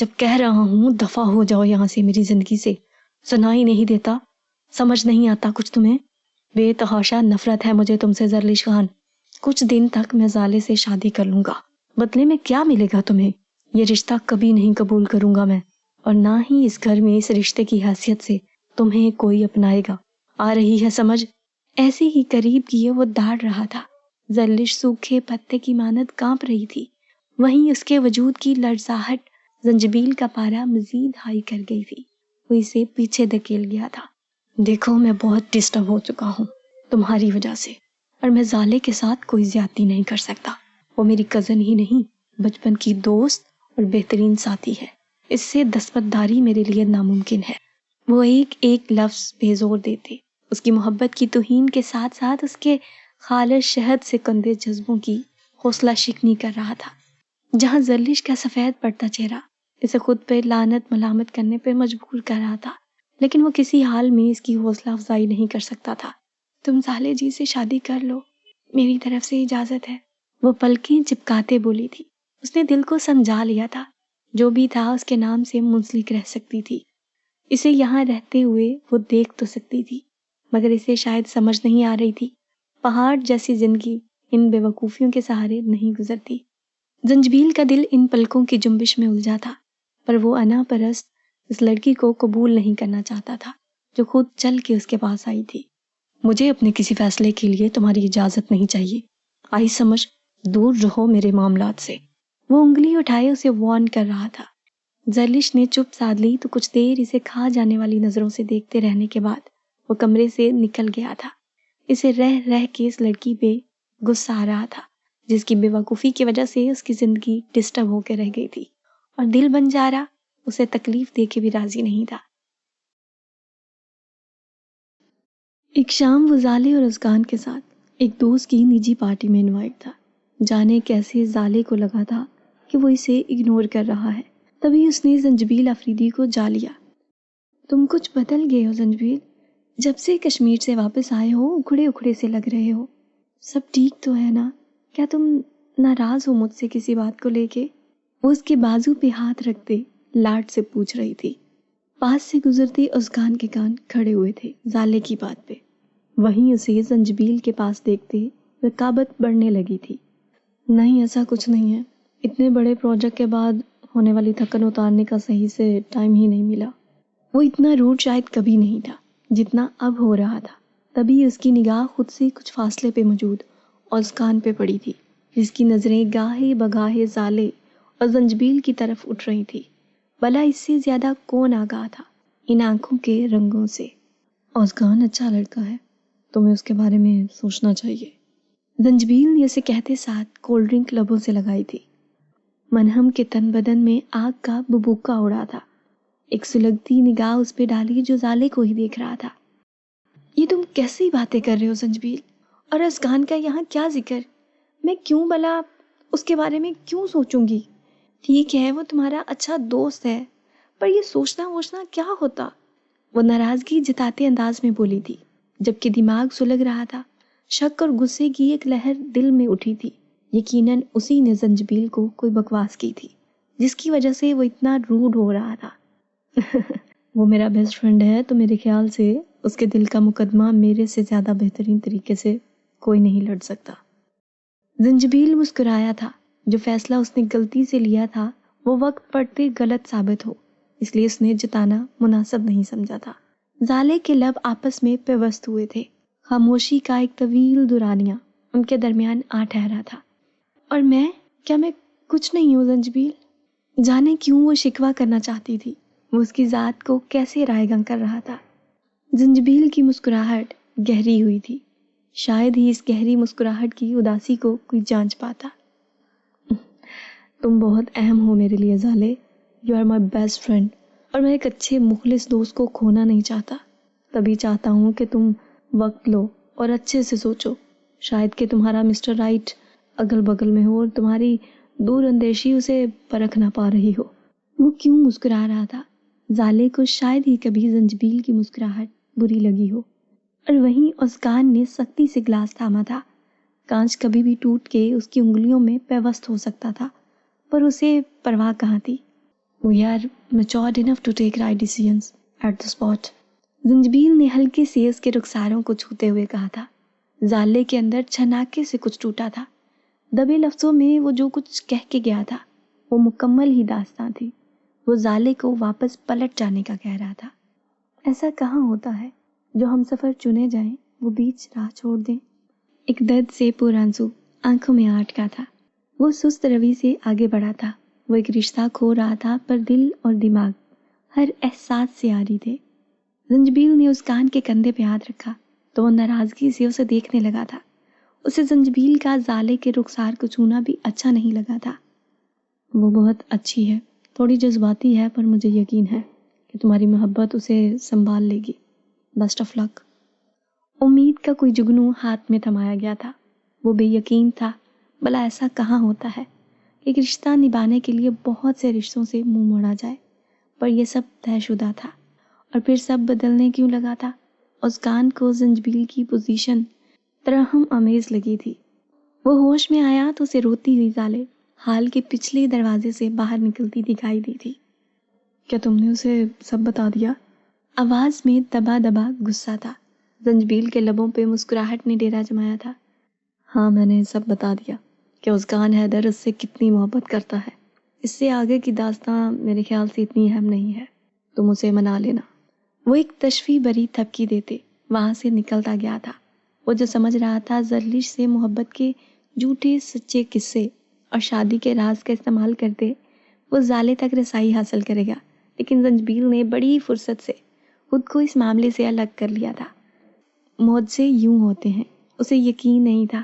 جب کہہ رہا ہوں دفع ہو جاؤ یہاں سے میری زندگی سے، سنائی نہیں دیتا؟ سمجھ نہیں آتا کچھ تمہیں؟ بے تحاشا نفرت ہے مجھے تم سے زرلش خان۔ کچھ دن تک میں زالے سے شادی کر لوں گا، بدلے میں کیا ملے گا تمہیں؟ یہ رشتہ کبھی نہیں قبول کروں گا میں، اور نہ ہی اس گھر میں اس رشتے کی حیثیت سے تمہیں کوئی اپنائے گا۔ آ رہی ہے سمجھ؟ ایسے ہی قریب کیے وہ داڑ رہا تھا۔ زرلش سوکھے پتے کی مانند کانپ رہی تھی، وہیں اس کے وجود کی لرزاہٹ زنجبیل کا پارا مزید ہائی کر گئی تھی۔ وہ اسے پیچھے دھکیل گیا تھا۔ دیکھو میں بہت ڈسٹرب ہو چکا ہوں تمہاری وجہ سے، اور میں زالے کے ساتھ کوئی زیادتی نہیں کر سکتا۔ وہ میری کزن ہی نہیں، بچپن کی دوست اور بہترین ساتھی ہے۔ اس سے دستبرداری میرے لیے ناممکن ہے۔ وہ ایک ایک لفظ بے زور دیتے اس کی محبت کی توہین کے ساتھ ساتھ اس کے خالص شہد سے کندے جذبوں کی حوصلہ شکنی کر رہا تھا۔ جہاں زرلش کا سفید پڑتا چہرہ اسے خود پہ لعنت ملامت کرنے پہ مجبور کر رہا تھا، لیکن وہ کسی حال میں اس کی حوصلہ افزائی نہیں کر سکتا تھا۔ تم زالے جی سے شادی کر لو، میری طرف سے اجازت ہے، وہ پلکیں چپکاتے بولی تھی۔ اس نے دل کو سمجھا لیا تھا، جو بھی تھا اس کے نام سے منسلک رہ سکتی تھی۔ اسے یہاں رہتے ہوئے وہ دیکھ تو سکتی تھی، مگر اسے شاید سمجھ نہیں آ رہی تھی پہاڑ جیسی زندگی ان بے وقوفیوں کے سہارے نہیں گزرتی۔ زنجبیل کا دل ان پلکوں کی جنبش میں الجھا تھا، پر وہ انا پرست اس لڑکی کو قبول نہیں کرنا چاہتا تھا جو خود چل کے اس کے پاس آئی تھی۔ مجھے اپنے کسی فیصلے کے لیے تمہاری اجازت نہیں چاہیے، آئی سمجھ؟ دور رہو میرے معاملات سے۔ وہ انگلی اٹھائے اسے وارن کر رہا تھا۔ زرلش نے چپ سادھ لی تو کچھ دیر اسے کھا جانے والی نظروں سے دیکھتے رہنے کے بعد وہ کمرے سے نکل گیا تھا۔ اسے رہ رہ کے اس لڑکی پہ غصہ آ رہا تھا جس کی بے وقوفی کی وجہ سے اس کی زندگی ڈسٹرب ہو کے رہ گئی تھی، اور دل بن جا رہا اسے تکلیف دے کے بھی راضی نہیں تھا۔ ایک شام وہ زالے اور ازگان کے ساتھ ایک دوست کی نجی پارٹی میں انوائٹ تھا۔ جانے کیسے زالے کو لگا تھا کہ وہ اسے اگنور کر رہا ہے، تبھی اس نے زنجبیل افریدی کو جا لیا۔ تم کچھ بدل گئے ہو زنجبیل، جب سے کشمیر سے واپس آئے ہو اکھڑے اکھڑے سے لگ رہے ہو۔ سب ٹھیک تو ہے نا؟ کیا تم ناراض ہو مجھ سے کسی بات کو لے کے؟ وہ اس کے بازو پہ ہاتھ رکھتے لاڈ سے پوچھ رہی تھی۔ پاس سے گزرتے ازگان کے کان کھڑے ہوئے تھے زالے کی بات پہ، وہیں اسے زنجبیل کے پاس دیکھتے رقابت بڑھنے لگی تھی۔ نہیں ایسا کچھ نہیں ہے، اتنے بڑے پروجیکٹ کے بعد ہونے والی تھکن اتارنے کا صحیح سے ٹائم ہی نہیں ملا۔ وہ اتنا روڈ شاید کبھی نہیں تھا جتنا اب ہو رہا تھا۔ تبھی اس کی نگاہ خود سے کچھ فاصلے پہ موجود ازگان پہ پڑی تھی، جس کی نظریں گاہے بگاہے زالے اور زنجبیل کی طرف اٹھ رہی تھی۔ بھلا اس سے زیادہ کون آگاہ تھا ان آنکھوں کے رنگوں سے؟ ازگان اچھا لڑکا ہے، تمہیں اس کے بارے میں سوچنا چاہیے۔ زنجبیل نے اسے کہتے ساتھ کولڈ ڈرنک لبوں سے لگائی تھی۔ منہم کے تن بدن میں آگ کا ببوکا اڑا تھا۔ ایک سلگتی نگاہ اس پہ ڈالی جو زالے کو ہی دیکھ رہا تھا۔ یہ تم کیسی باتیں کر رہے ہو زنجبیل؟ اور ازگان کا یہاں کیا ذکر؟ میں کیوں بھلا اس کے بارے میں کیوں سوچوں گی؟ ٹھیک ہے وہ تمہارا اچھا دوست ہے، پر یہ سوچنا ووچنا کیا ہوتا؟ وہ ناراضگی جتاتے انداز میں بولی تھی، جبکہ دماغ سلگ رہا تھا۔ شک اور غصے کی ایک لہر دل میں اٹھی تھی۔ یقیناً اسی نے زنجبیل کو کوئی بکواس کی تھی جس کی وجہ سے وہ اتنا روڈ ہو رہا تھا۔ وہ میرا بیسٹ فرینڈ ہے تو میرے خیال سے اس کے دل کا مقدمہ میرے سے زیادہ بہترین طریقے سے کوئی نہیں لڑ سکتا۔ زنجبیل مسکرایا تھا۔ جو فیصلہ اس نے غلطی سے لیا تھا وہ وقت پڑتے غلط ثابت ہو، اس لیے اس نے جتانا مناسب نہیں سمجھا تھا۔ زالے کے لب آپس میں پیوست ہوئے تھے۔ خاموشی کا ایک طویل دورانیہ ان کے درمیان آ ٹھہرا تھا۔ اور کیا میں کچھ نہیں ہوں زنجبیل؟ جانے کیوں وہ شکوہ کرنا چاہتی تھی، وہ اس کی ذات کو کیسے رائے گاں کر رہا تھا۔ زنجبیل کی مسکراہٹ گہری ہوئی تھی، شاید ہی اس گہری مسکراہٹ کی اداسی کو کوئی جانچ پاتا۔ تم بہت اہم ہو میرے لیے زالے، you are my best friend, اور میں ایک اچھے مخلص دوست کو کھونا نہیں چاہتا۔ تبھی چاہتا ہوں کہ تم وقت لو اور اچھے سے سوچو۔ شاید کہ تمہارا مسٹر رائٹ اگل بگل میں ہو اور تمہاری دور اندیشی اسے پرکھ نہ پا رہی ہو۔ وہ کیوں مسکرا رہا تھا؟ زالے کو شاید ہی کبھی زنجبیل کی مسکراہٹ بری لگی ہو، اور وہیں ازگان نے سختی سے گلاس تھاما تھا۔ کانچ کبھی بھی ٹوٹ کے اس کی انگلیوں میں پیوست ہو سکتا تھا، پر اسے پرواہ کہاں تھی۔ We are matured enough to take right decisions at the spot. زنجبیل نے ہلکے سے اس کے رخساروں کو چھوتے ہوئے کہا تھا۔ زالے کے اندر چھناکے سے کچھ ٹوٹا تھا۔ دبے لفظوں میں وہ جو کچھ کہہ کے گیا تھا وہ مکمل ہی داستان تھی۔ وہ زالے کو واپس پلٹ جانے کا کہہ رہا تھا۔ ایسا کہاں ہوتا ہے جو ہم سفر چنے جائیں وہ بیچ راہ چھوڑ دیں۔ ایک درد سے پرآنسو آنکھوں میں آٹکا تھا۔ وہ سست روی سے آگے بڑھا تھا۔ وہ ایک رشتہ کھو رہا تھا پر دل اور دماغ ہر احساس سے آری تھے۔ زنجبیل نے اس کان کے کندھے پہ ہاتھ رکھا تو وہ ناراضگی سے اسے دیکھنے لگا تھا۔ اسے زنجبیل کا زالے کے رخسار کو چھونا بھی اچھا نہیں لگا تھا۔ وہ بہت اچھی ہے، تھوڑی جذباتی ہے، پر مجھے یقین ہے کہ تمہاری محبت اسے سنبھال لے گی۔ بیسٹ آف لک۔ امید کا کوئی جگنو ہاتھ میں تھمایا گیا تھا۔ وہ بے یقین تھا، بھلا ایسا کہاں ہوتا ہے ایک رشتہ نبھانے کے لیے بہت سے رشتوں سے منہ موڑا جائے، پر یہ سب طے شدہ تھا۔ اور پھر سب بدلنے کیوں لگا تھا؟ اس کان کو زنجبیل کی پوزیشن ترہم آمیز لگی تھی۔ وہ ہوش میں آیا تو اسے روتی ہوئی زالے حال کے پچھلے دروازے سے باہر نکلتی دکھائی دی تھی۔ کیا تم نے اسے سب بتا دیا؟ آواز میں دبا دبا غصہ تھا۔ زنجبیل کے لبوں پہ مسکراہٹ نے ڈیرا جمایا تھا۔ ہاں، میں نے سب بتا دیا کہ عثمان حیدر اس سے کتنی محبت کرتا ہے۔ اس سے آگے کی داستان میرے خیال سے اتنی اہم نہیں ہے، تم اسے منا لینا۔ وہ ایک تشفی بری تھپکی دیتے وہاں سے نکلتا گیا تھا۔ وہ جو سمجھ رہا تھا زرلش سے محبت کے جھوٹے سچے قصے اور شادی کے راز کا استعمال کرتے وہ زالے تک رسائی حاصل کرے گا، لیکن زنجبیل نے بڑی فرصت سے خود کو اس معاملے سے الگ کر لیا تھا۔ معجزے یوں ہوتے ہیں، اسے یقین نہیں تھا۔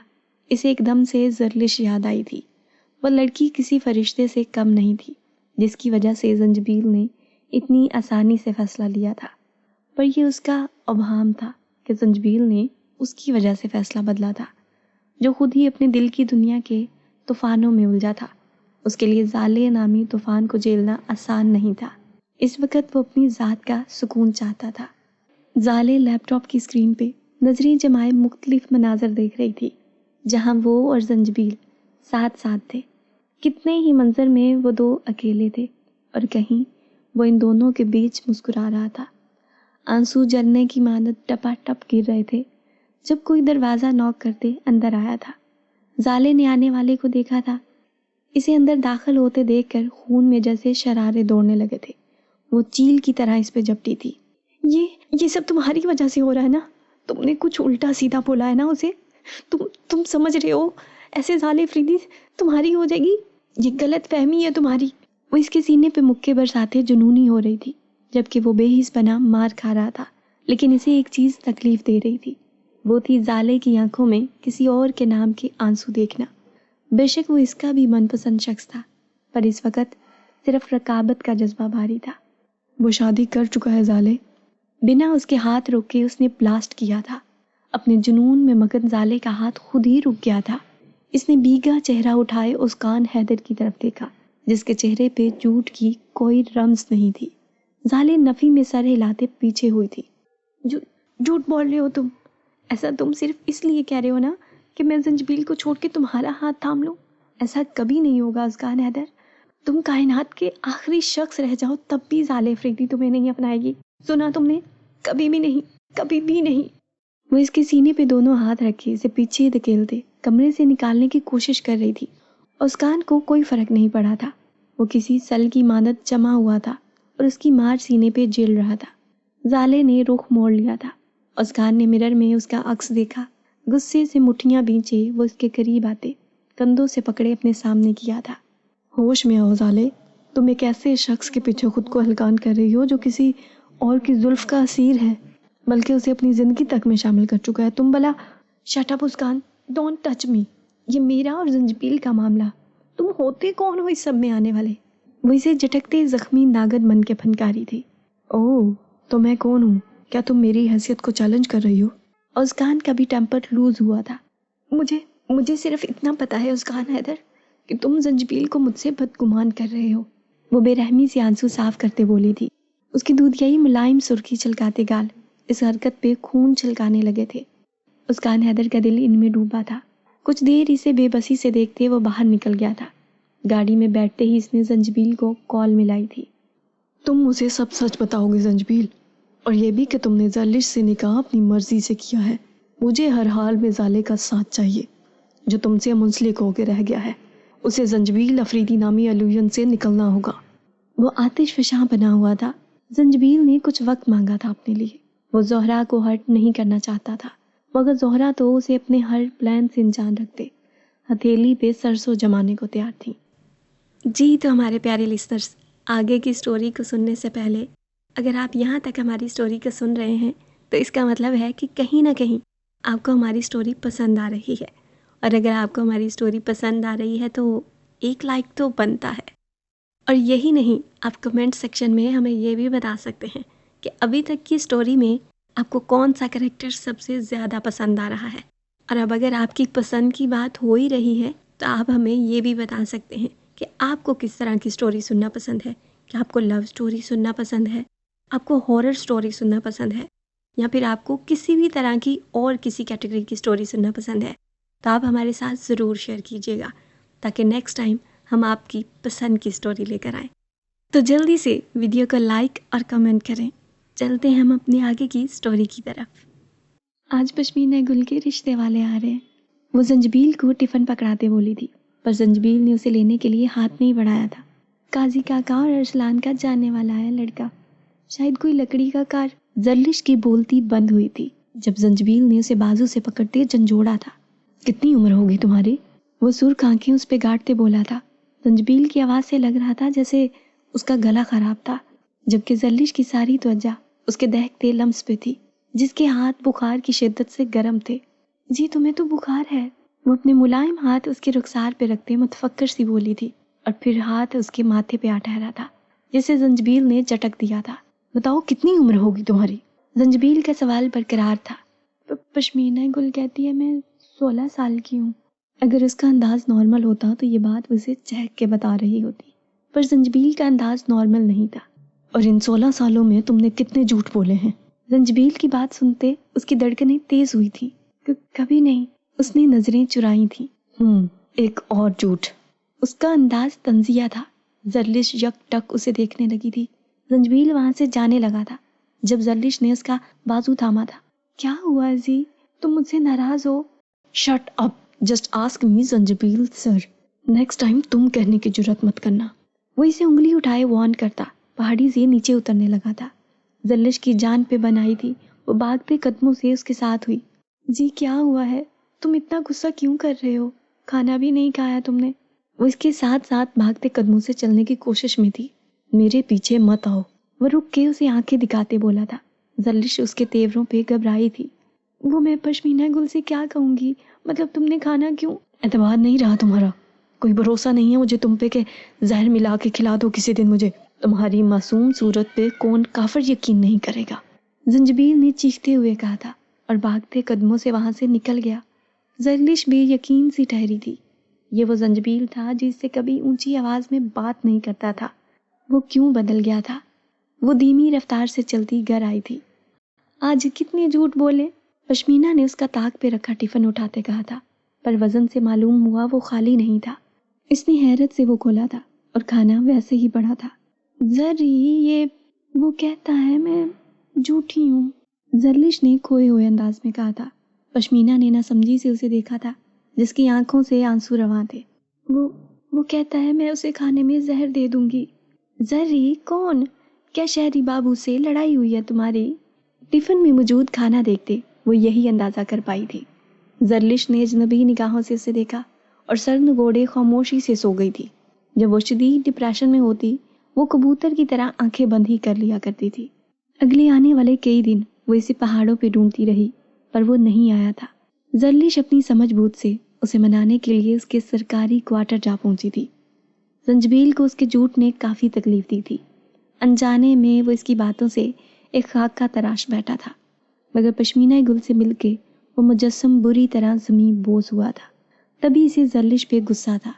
اسے ایک دم سے زرلش یاد آئی تھی۔ وہ لڑکی کسی فرشتے سے کم نہیں تھی جس کی وجہ سے زنجبیل نے اتنی آسانی سے فیصلہ لیا تھا، پر یہ اس کا ابہام تھا کہ زنجبیل نے اس کی وجہ سے فیصلہ بدلا تھا، جو خود ہی اپنے دل کی دنیا کے طوفانوں میں الجھا تھا۔ اس کے لیے زالے نامی طوفان کو جھیلنا آسان نہیں تھا۔ اس وقت وہ اپنی ذات کا سکون چاہتا تھا۔ زالے لیپ ٹاپ کی اسکرین پہ نظریں جمائے مختلف مناظر دیکھ رہی تھی، جہاں وہ اور زنجبیل ساتھ ساتھ تھے۔ کتنے ہی منظر میں وہ دو اکیلے تھے اور کہیں وہ ان دونوں کے بیچ مسکرا رہا تھا۔ آنسو جلنے کی مانند ٹپا ٹپ گر رہے تھے جب کوئی دروازہ نوک کرتے اندر آیا تھا۔ زالے نے آنے والے کو دیکھا تھا۔ اسے اندر داخل ہوتے دیکھ کر خون میں جیسے شرارے دوڑنے لگے تھے۔ وہ چیل کی طرح اس پہ جھپٹی تھی۔ یہ سب تمہاری وجہ سے ہو رہا ہے نا؟ تم نے کچھ الٹا سیدھا بولا ہے نا اسے؟ تم سمجھ رہے ہو ایسے زالے فریدی تمہاری ہو جائے گی؟ یہ غلط فہمی ہے تمہاری۔ وہ اس کے سینے پہ مکے برساتے جنونی ہو رہی تھی، جبکہ وہ بے حس بنا مار کھا رہا تھا، لیکن اسے ایک چیز تکلیف دے رہی تھی، وہ تھی زالے کی آنکھوں میں کسی اور کے نام کے آنسو دیکھنا۔ بے شک وہ اس کا بھی من پسند شخص تھا، پر اس وقت صرف رقابت کا جذبہ بھاری تھا۔ وہ شادی کر چکا ہے زالے۔ بنا اس کے ہاتھ روکے اس نے بلاسٹ کیا تھا۔ اپنے جنون میں مگن زالے کا ہاتھ خود ہی رک گیا تھا۔ اس نے بیگا چہرہ اٹھائے عثمان حیدر کی طرف دیکھا، جس کے چہرے پہ جھوٹ کی کوئی رمز نہیں تھی۔ زالے نفی میں سر ہلاتے پیچھے ہوئی تھی۔ جھوٹ بول رہے ہو تم؟ ایسا تم صرف اس لیے کہہ رہے ہو نا کہ میں زنجبیل کو چھوڑ کے تمہارا ہاتھ تھام لوں؟ ایسا کبھی نہیں ہوگا عثمان حیدر۔ تم کائنات کے آخری شخص رہ جاؤ تب بھی زالے فریدی تمہیں نہیں اپنائے گی، سنا تم نے؟ کبھی بھی نہیں، کبھی بھی نہیں۔ وہ اس کے سینے پہ دونوں ہاتھ رکھے اسے پیچھے دھکیلتے کمرے سے نکالنے کی کوشش کر رہی تھی۔ عثمان کو کوئی فرق نہیں پڑا تھا۔ وہ کسی سل کی مانند جمع ہوا تھا اور اس کی مار سینے پہ جل رہا تھا۔ زالے نے رخ موڑ لیا تھا۔ عثمان نے مرر میں اس کا عکس دیکھا۔ غصے سے مٹھیاں بھینچے وہ اس کے قریب آتے کندھوں سے پکڑے اپنے سامنے کیا تھا۔ ہوش میں آؤ زالے، تم ایک ایسے شخص کے پیچھے خود کو ہلکان کر رہی ہو جو کسی اور کی زلف کا اسیر ہے، بلکہ اسے اپنی زندگی تک میں شامل کر چکا ہے۔ تم بلا shut up Usman, don't touch me, یہ میرا اور زنجبیل کا معاملہ، تم ہوتے کون ہو اس سب میں آنے والے؟ وہ اسے جھٹکتے زخمی ناگن من کے پھنکاری تھی۔ اوہ، تو میں کون ہوں؟ کیا تم میری حیثیت کو چیلنج کر رہی ہو؟ عثمان کا بھی ٹیمپر لوز ہوا تھا۔ مجھے صرف اتنا پتا ہے عثمان حیدر کہ تم زنجبیل کو مجھ سے بدگمان کر رہے ہو۔ وہ بے رحمی سے آنسو صاف کرتے بولی تھی۔ اس کی دودھیائی ملائم سرخی چھلکاتے گال اس حرکت پہ خون چھلکانے لگے تھے۔ عثمان حیدر کا دل ان میں ڈوبا تھا۔ کچھ دیر اسے بے بسی سے دیکھتے وہ باہر نکل گیا تھا۔ گاڑی میں بیٹھتے ہی اس نے زنجبیل کو کال ملائی تھی۔ تم مجھے سب سچ بتاؤ گے زنجبیل، اور یہ بھی کہ تم نے زرلش سے نکاح اپنی مرضی سے کیا ہے۔ مجھے ہر حال میں زالے کا ساتھ چاہیے جو تم سے منسلک ہو کے رہ گیا ہے۔ اسے زنجبیل افریدی نامی الوژن سے نکلنا ہوگا۔ وہ آتش فشاں بنا ہوا تھا۔ زنجبیل نے کچھ وقت مانگا تھا اپنے لیے۔ وہ زہرا کو ہرٹ نہیں کرنا چاہتا تھا، مگر زہرا تو اسے اپنے ہر پلان سے انجان رکھتے ہتھیلی پہ سرسوں جمانے کو تیار تھی۔ جی تو ہمارے پیارے لسنرز، آگے کی سٹوری کو سننے سے پہلے اگر آپ یہاں تک ہماری سٹوری کو سن رہے ہیں تو اس کا مطلب ہے کہ کہیں نہ کہیں آپ کو ہماری سٹوری پسند آ رہی ہے، اور اگر آپ کو ہماری سٹوری پسند آ رہی ہے تو ایک لائک تو بنتا ہے۔ اور یہی نہیں، آپ کمنٹ سیکشن میں ہمیں یہ بھی بتا سکتے ہیں کہ ابھی تک کی سٹوری میں آپ کو کون سا کریکٹر سب سے زیادہ پسند آ رہا ہے۔ اور اب اگر آپ کی پسند کی بات ہو ہی رہی ہے تو آپ ہمیں یہ بھی بتا سکتے ہیں کہ آپ کو کس طرح کی سٹوری سننا پسند ہے۔ کہ آپ کو لو سٹوری سننا پسند ہے، آپ کو ہارر سٹوری سننا پسند ہے، یا پھر آپ کو کسی بھی طرح کی اور کسی کیٹیگری کی سٹوری سننا پسند ہے، تو آپ ہمارے ساتھ ضرور شیئر کیجیے گا تاکہ نیکسٹ ٹائم ہم آپ کی پسند کی سٹوری لے کر آئیں۔ تو جلدی سے ویڈیو کو لائک اور کمنٹ کریں۔ چلتے ہیں ہم اپنی آگے کی سٹوری کی طرف۔ آج پشمینہ گل کے رشتے والے آ رہے ہیں۔ وہ زنجبیل کو ٹفن پکڑاتے بولی تھی، پر زنجبیل نے اسے لینے کے لیے ہاتھ نہیں بڑھایا تھا۔ قاضی کاکا اور ارسلان کا جاننے والا ہے لڑکا، شاید کوئی لکڑی کا کار۔ زرلش کی بولتی بند ہوئی تھی جب زنجبیل نے اسے بازو سے پکڑتے جھنجھوڑا تھا۔ کتنی عمر ہوگی تمہاری؟ وہ سرخ آنکھیں اس پہ گاڑتے بولا تھا۔ زنجبیل کی آواز سے لگ رہا تھا جیسے اس کا گلا خراب تھا، جبکہ زرلش کی ساری توجہ اس کے دہکتے لمس پہ تھی، جس کے ہاتھ بخار کی شدت سے گرم تھے۔ جی تمہیں تو بخار ہے، وہ اپنے ملائم ہاتھ اس کے رخسار پہ رکھتے متفکر سی بولی تھی، اور پھر ہاتھ اس کے ماتھے پہ آ ٹھہرا تھا جسے زنجبیل نے جھٹک دیا تھا۔ بتاؤ کتنی عمر ہوگی تمہاری؟ زنجبیل کا سوال برقرار تھا۔ پشمینہ گل کہتی ہے میں 16 سال کی ہوں۔ اگر اس کا انداز نارمل ہوتا تو یہ بات اسے چہک کے بتا رہی ہوتی، پر زنجبیل کا انداز نارمل نہیں تھا۔ اور ان 16 سالوں میں تم نے کتنے جھوٹ بولے ہیں؟ زنجبیل کی بات سنتے اس کی دھڑکنیں تیز ہوئی تھی۔ کبھی نہیں، اس نے نظریں چرائی تھیں۔ ایک اور جھوٹ۔ اس کا انداز طنزیہ تھا۔ زرلش یک ٹک اسے دیکھنے لگی تھی۔ زنجبیل وہاں سے جانے لگا تھا جب زرلش نے اس کا بازو تھاما تھا۔ کیا ہوا زی؟ تم مجھ سے ناراض ہو؟ Shut up, just ask me زنجبیل سر، نیکسٹ ٹائم تم کہنے کی جرات مت کرنا۔ وہ اسے انگلی اٹھائے وارن کرتا پہاڑی سے نیچے اترنے لگا تھا۔ زرلش کی جان پہ بنائی تھی، وہ بھاگتے قدموں سے اس کے ساتھ ہوئی۔ جی کیا ہوا ہے؟ تم اتنا غصہ کیوں کر رہے ہو؟ کھانا بھی نہیں کھایا تم نے؟ وہ اس کے ساتھ ساتھ بھاگتے قدموں سے چلنے کی کوشش میں تھی۔ میرے پیچھے مت آؤ، وہ رک کے اسے آنکھیں دکھاتے بولا تھا۔ زرلش اس کے تیوروں پہ گھبرائی تھی۔ وہ میں پشمینہ گل سے کیا کہوں گی؟ مطلب تم نے کھانا کیوں؟ اعتبار نہیں رہا تمہارا، کوئی بھروسہ نہیں ہے مجھے تم پہ کہ زہر ملا کے کھلا دو کسی دن مجھے۔ تمہاری معصوم صورت پہ کون کافر یقین نہیں کرے گا؟ زنجبیل نے چیختے ہوئے کہا تھا اور بھاگتے قدموں سے وہاں سے نکل گیا۔ زرلش بے یقین سی ٹھہری تھی۔ یہ وہ زنجبیل تھا جس سے کبھی اونچی آواز میں بات نہیں کرتا تھا۔ وہ کیوں بدل گیا تھا؟ وہ دھیمی رفتار سے چلتی گھر آئی تھی۔ آج کتنے جھوٹ بولے؟ پشمینہ نے اس کا طاق پہ رکھا ٹفن اٹھاتے کہا تھا، پر وزن سے معلوم ہوا وہ خالی نہیں تھا۔ اس نے حیرت سے وہ کھولا تھا اور کھانا ویسے ہی پڑا تھا۔ زری یہ وہ کہتا ہے میں جھوٹی ہوں، زرلش نے کھوئے ہوئے انداز میں کہا تھا۔ پشمینہ نے نہ سمجھی سے اسے دیکھا تھا جس کی آنکھوں سے آنسو رواں تھے۔ وہ کہتا ہے میں اسے کھانے میں زہر دے دوں گی۔ زری کون؟ کیا شہری بابو سے لڑائی ہوئی ہے تمہاری؟ ٹفن میں موجود کھانا دیکھتے وہ یہی اندازہ کر پائی تھی۔ زرلش نے اجنبی نگاہوں سے اسے دیکھا اور سر نگوڑے خاموشی سے سو گئی تھی۔ جب وہ شدید ڈپریشن میں ہوتی وہ کبوتر کی طرح آنکھیں بند ہی کر لیا کرتی تھی۔ اگلے آنے والے کئی دن وہ اسے پہاڑوں پہ ڈھونڈتی رہی پر وہ نہیں آیا تھا۔ زرلش اپنی سمجھ بوجھ سے اسے منانے کے لیے اس کے سرکاری کوارٹر جا پہنچی تھی۔ زنجبیل کو اس کے جھوٹ نے کافی تکلیف دی تھی۔ انجانے میں وہ اس کی باتوں سے ایک خاک کا تراش بیٹھا تھا، مگر پشمینہ گل سے مل کے وہ مجسم بری طرح زمین بوس ہوا تھا۔ تبھی اسے زرلش پہ غصہ تھا۔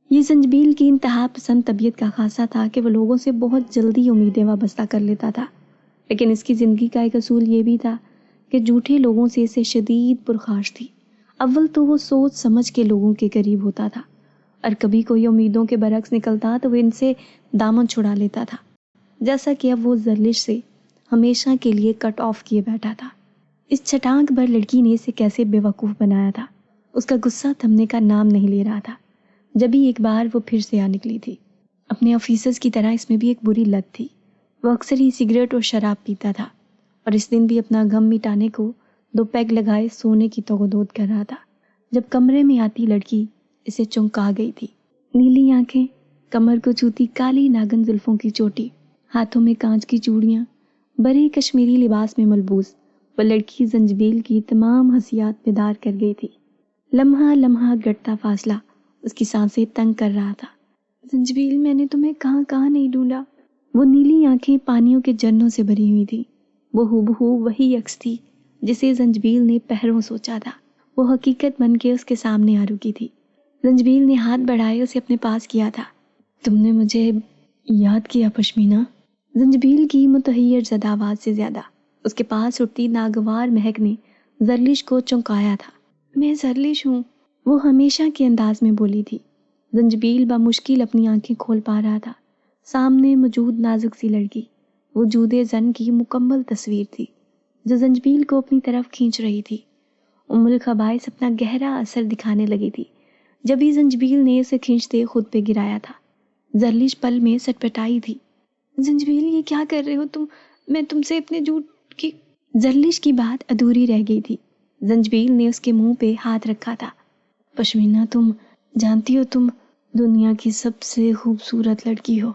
یہ زنجبیل کی انتہا پسند طبیعت کا خاصہ تھا کہ وہ لوگوں سے بہت جلدی امیدیں وابستہ کر لیتا تھا، لیکن اس کی زندگی کا ایک اصول یہ بھی تھا کہ جھوٹے لوگوں سے اسے شدید پرخاش تھی۔ اول تو وہ سوچ سمجھ کے لوگوں کے قریب ہوتا تھا اور کبھی کوئی امیدوں کے برعکس نکلتا تو وہ ان سے دامن چھڑا لیتا تھا، جیسا کہ اب وہ زرلش سے ہمیشہ کے لیے کٹ آف کیے بیٹھا تھا۔ اس چھٹانک بھر لڑکی نے اسے کیسے بے وقوف بنایا تھا، اس کا غصہ تھمنے کا نام نہیں لے رہا تھا۔ جب ہی ایک بار وہ پھر سے آ نکلی تھی۔ اپنے آفیسرز کی طرح اس میں بھی ایک بری لت تھی، وہ اکثر ہی سگریٹ اور شراب پیتا تھا، اور اس دن بھی اپنا غم مٹانے کو 2 پیگ لگائے سونے کی توغدود کر رہا تھا۔ جب کمرے میں آتی لڑکی اسے چونکا گئی تھی۔ نیلی آنکھیں، کمر کو چھوتی کالی ناگن زلفوں کی چوٹی، ہاتھوں میں کانچ کی چوڑیاں، بڑے کشمیری لباس میں ملبوس وہ لڑکی زنجبیل کی تمام حسیات بیدار کر گئی تھی۔ لمحہ لمحہ گھٹتا فاصلہ اس کی سانسیں تنگ کر رہا تھا۔ زنجبیل، میں نے تمہیں کہاں کہاں نہیں ڈھونڈا۔ وہ نیلی آنکھیں پانیوں کے جھرنوں سے بھری ہوئی تھی، وہ ہو وہی عکس تھی جسے زنجبیل نے پہروں سوچا تھا، وہ حقیقت بن کے اس کے سامنے آ رکی تھی۔ زنجبیل نے ہاتھ بڑھائے اسے اپنے پاس کیا تھا۔ تم نے مجھے یاد کیا پشمینہ؟ زنجبیل کی متحیر زدہ آواز سے زیادہ اس کے پاس اٹھتی ناگوار مہک نے زرلش کو چونکایا تھا۔ میں زرلش ہوں، وہ ہمیشہ کے انداز میں بولی تھی۔ زنجبیل بمشکل اپنی آنکھیں کھول پا رہا تھا۔ سامنے موجود نازک سی لڑکی وجود زن کی مکمل تصویر تھی جو زنجبیل کو اپنی طرف کھینچ رہی تھی۔ الخبائث اپنا گہرا اثر دکھانے لگی تھی جب ہی زنجبیل نے اسے کھینچتے خود پہ گرایا تھا۔ زرلش پل میں سٹپٹائی تھی۔ زنجبیل، یہ کیا کر رہے ہو تم؟ میں تم سے اتنے جھوٹ کی… زرلش کی بات ادھوری رہ گئی تھی۔ زنجبیل نے اس کے منہ پہ ہاتھ رکھا تھا۔ پشمینہ، تم جانتی ہو تم دنیا کی سب سے خوبصورت لڑکی ہو۔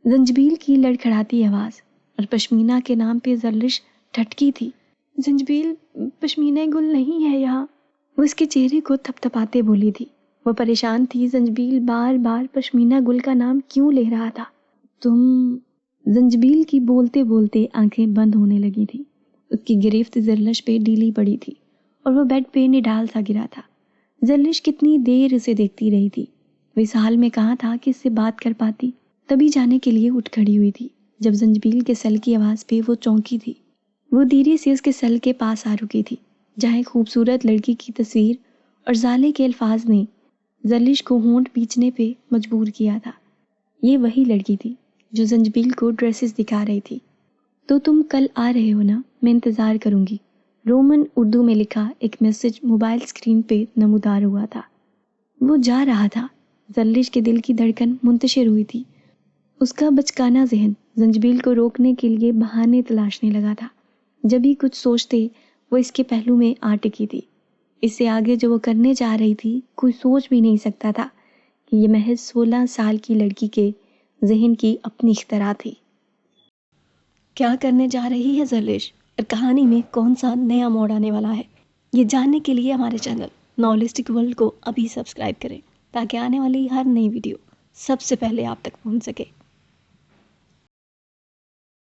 زنجبیل کی لڑکھڑاتی آواز اور پشمینہ کے نام پہ زرلش ٹھٹکی تھی۔ زنجبیل، پشمینہ گل نہیں ہے یہاں، وہ اس کے چہرے کو تھپ تھپاتے بولی تھی۔ وہ پریشان تھی زنجبیل بار بار پشمینہ گل کا نام کیوں لے رہا تھا۔ تم… زنجبیل کی بولتے بولتے آنکھیں بند ہونے لگی تھی۔ اس کی گرفت زرلش پہ ڈھیلی پڑی تھی اور وہ بیڈ پہ نڈال سا گرا تھا۔ زرلش کتنی دیر اسے دیکھتی رہی تھی۔ وہ اس حال میں کہاں تھا کہ اس سے بات کر پاتی؟ تبھی جانے کے لیے اٹھ کھڑی ہوئی تھی جب زنجبیل کے سل کی آواز پہ وہ چونکی تھی۔ وہ دھیرے سے اس کے سل کے پاس آ رکی تھی جہاں ایک خوبصورت لڑکی کی تصویر اور زالے کے الفاظ نے زرلش کو ہونٹ پیچنے پہ مجبور کیا تھا۔ یہ وہی لڑکی تھی جو زنجبیل کو ڈریسز دکھا رہی تھی۔ تو تم کل آ رہے ہو نا؟ میں انتظار کروں گی، رومن اردو میں لکھا ایک میسج موبائل اسکرین پہ نمودار ہوا تھا۔ وہ جا رہا تھا۔ زرلش کے دل کی دھڑکن منتشر ہوئی تھی۔ اس کا بچکانا ذہن زنجبیل کو روکنے کے لیے بہانے تلاشنے لگا تھا۔ جب ہی کچھ سوچتے وہ اس کے پہلو میں آ ٹکی تھی۔ اس سے آگے جو وہ کرنے جا رہی تھی کوئی سوچ بھی نہیں سکتا تھا کہ یہ محض 16 سال کی لڑکی کے ذہن کی اپنی اختراع تھی۔ کیا کرنے جا رہی ہے زرلش اور کہانی میں کون سا نیا موڑ آنے والا ہے، یہ جاننے کے لیے ہمارے چینل ناولسٹک ورلڈ کو ابھی سبسکرائب کریں تاکہ آنے والی ہر نئی ویڈیو سب سے پہلے آپ تک پہنچ سکے۔